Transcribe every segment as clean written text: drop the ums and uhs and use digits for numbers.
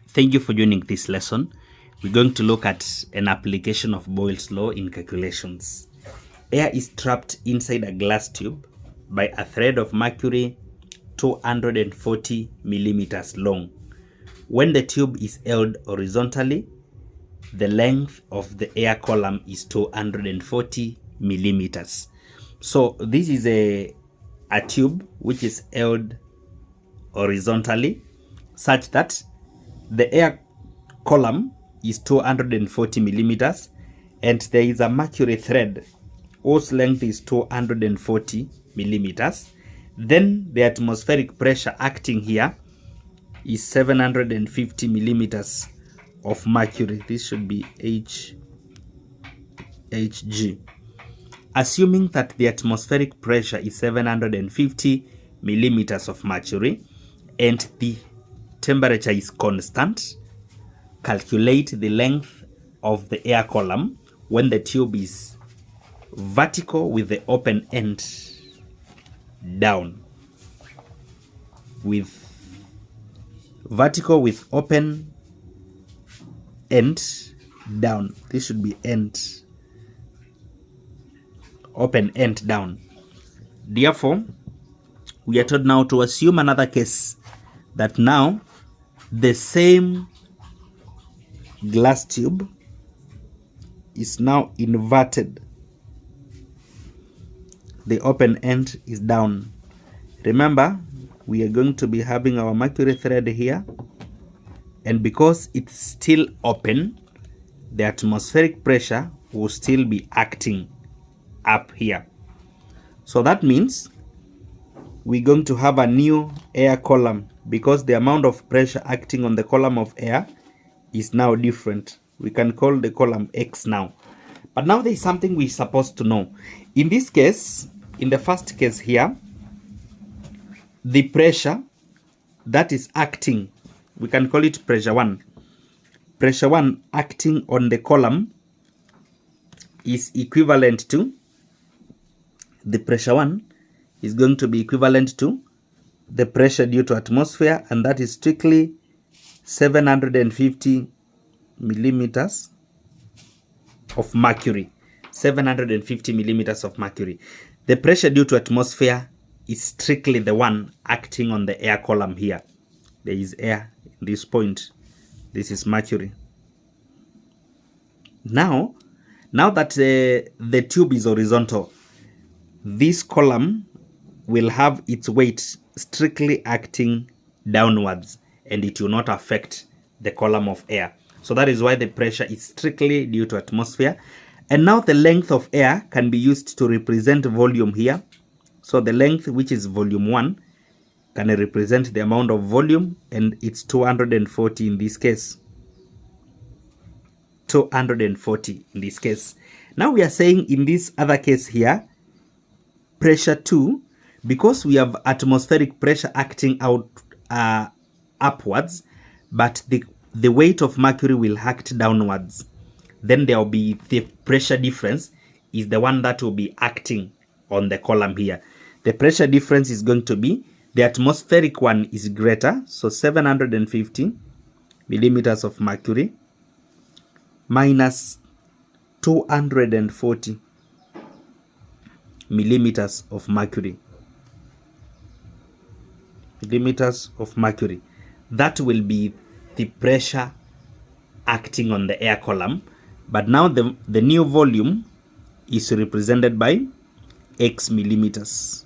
Thank you for joining this lesson. We're going to look at an application of Boyle's law in calculations. Air is trapped inside a glass tube by a thread of mercury 240 millimeters long. When the tube is held horizontally, the length of the air column is 240 millimeters. So this is a tube which is held horizontally such that the air column is 240 millimeters and there is a mercury thread whose length is 240 millimeters. Then the atmospheric pressure acting here is 750 millimeters of mercury. This should be Hg. Assuming that the atmospheric pressure is 750 millimeters of mercury and the temperature is constant, calculate the length of the air column when the tube is vertical with the open end down. With vertical with open end down. This should be end. Open end down. Therefore, we are told now to assume another case that now the same glass tube is now inverted. The open end is down. Remember, we are going to be having our mercury thread here, and because it's still open, the atmospheric pressure will still be acting up here. So that means we're going to have a new air column because the amount of pressure acting on the column of air is now different. We can call the column X now. But now there is something we're supposed to know. In this case, in the first case here, the pressure that is acting, we can call it pressure 1. Pressure 1 acting on the column is equivalent to, the pressure 1 is going to be equivalent to the pressure due to atmosphere, and that is strictly 750 millimeters of mercury. 750 millimeters of mercury. The pressure due to atmosphere is strictly the one acting on the air column here. There is air in this point. This is mercury. Now that the tube is horizontal, this column will have its weight strictly acting downwards, and it will not affect the column of air. So that is why the pressure is strictly due to atmosphere. And now the length of air can be used to represent volume here. So the length, which is volume 1, can represent the amount of volume, and it's 240 in this case. 240 in this case. Now we are saying in this other case here, pressure 2, because we have atmospheric pressure acting out upwards, but the weight of mercury will act downwards. Then there will be the pressure difference is the one that will be acting on the column here. The pressure difference is going to be, the atmospheric one is greater, so 750 millimeters of mercury minus 240 millimeters of mercury. That will be the pressure acting on the air column. But now the new volume is represented by X millimeters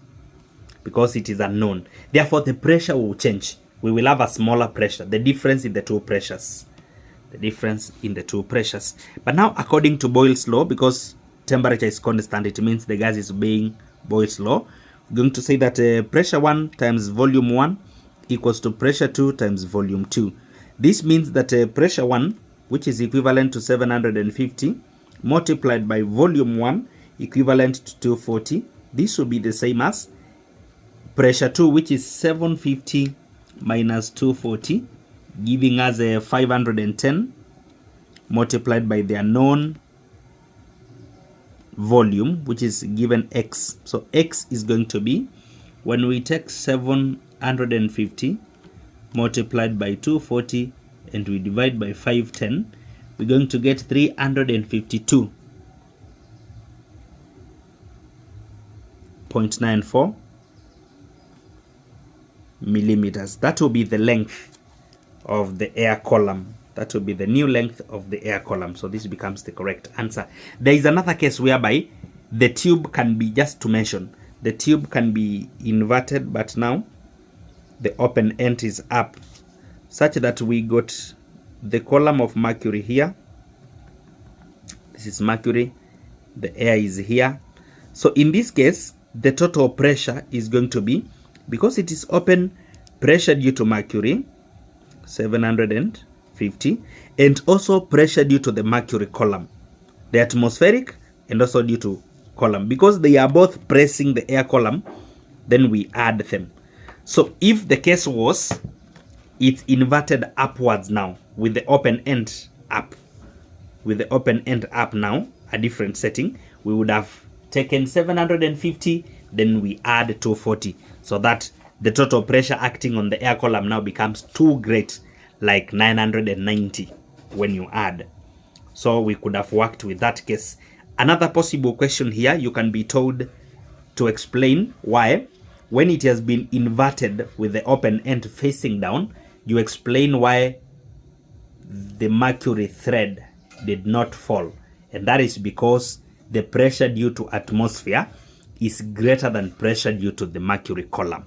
because it is unknown. Therefore, the pressure will change. We will have a smaller pressure, the difference in the two pressures. But now, according to Boyle's law, because temperature is constant, it means the gas is obeying Boyle's law. We're going to say that pressure 1 times volume 1 equals to pressure 2 times volume 2. This means that pressure 1, which is equivalent to 750, multiplied by volume 1, equivalent to 240. This will be the same as pressure 2, which is 750 minus 240, giving us a 510, multiplied by the unknown volume, which is given X. So X is going to be, when we take 750 multiplied by 240 and we divide by 510, we're going to get 352.94 millimeters. That will be the length of the air column. That will be the new length of the air column. So this becomes the correct answer. There is another case whereby the tube can be, just to mention, the tube can be inverted, but now the open end is up, such that we got the column of mercury here. This is mercury, the air is here. So in this case, the total pressure is going to be, because it is open, pressure due to mercury 750, and also pressure due to the mercury column, the atmospheric and also due to column, because they are both pressing the air column, then we add them. So if the case was it's inverted upwards now with the open end up, now, a different setting, we would have taken 750, then we add 240, so that the total pressure acting on the air column now becomes too great, like 990 when you add. So we could have worked with that case. Another possible question here, you can be told to explain why, when it has been inverted with the open end facing down, you explain why the mercury thread did not fall. And that is because the pressure due to atmosphere is greater than pressure due to the mercury column.